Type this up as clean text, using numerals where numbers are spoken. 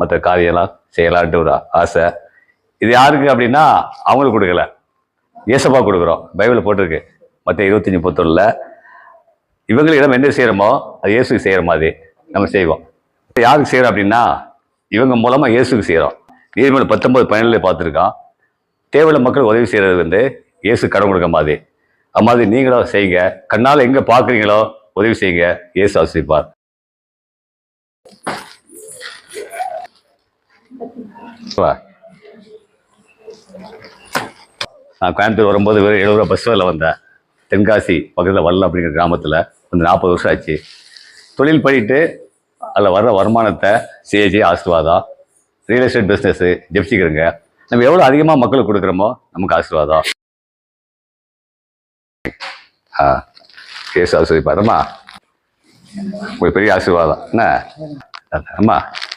மற்ற காரியெல்லாம் செய்யலான்ட்டு ஒரு ஆசை. இது யாருக்கு அப்படின்னா அவங்களுக்கு கொடுக்கல, ஏசப்பா கொடுக்குறோம். பைபிளில் போட்டிருக்கு மற்ற 25:31. இவங்களுக்கு நம்ம என்ன செய்கிறோமோ அது இயேசுக்கு செய்கிற மாதிரி நம்ம செய்வோம். யாருக்கு செய்கிறோம் அப்படின்னா இவங்க மூலமாக இயேசுக்கு செய்கிறோம். நீதிமொழி 19:17 பார்த்துருக்கோம். தேவையுள்ள மக்களுக்கு உதவி செய்கிறது இயேசு கடன் கொடுக்க மாதிரி. அது மாதிரி நீங்களும் செய்யுங்க. கண்ணால் எங்கே பார்க்குறீங்களோ உதவி செய்யுங்க. இயேசு ஆசீர்வதிப்பார். நான் கோயம்புத்தூர் வரும்போது வெறும் 70 ரூபா பஸ் ஃபேரில் வந்தேன். தென்காசி பக்கத்தில் வல்லம் அப்படிங்கிற கிராமத்தில் வந்து 40 வருஷம் ஆச்சு. தொழில் பண்ணிட்டு அதில் வர்ற வருமானத்தை செய்ய ஆசீர்வாதம். ரியல் எஸ்டேட் பிஸ்னஸ்ஸு ஜெபிச்சுக்கிறோங்க. நம்ம எவ்வளோ அதிகமாக மக்களுக்கு கொடுக்குறோமோ நமக்கு ஆசீர்வாதம். கேஸ் ஆசீர்வாதம்மா, உங்களுக்கு பெரிய ஆசீர்வாதம் என்ன அம்மா.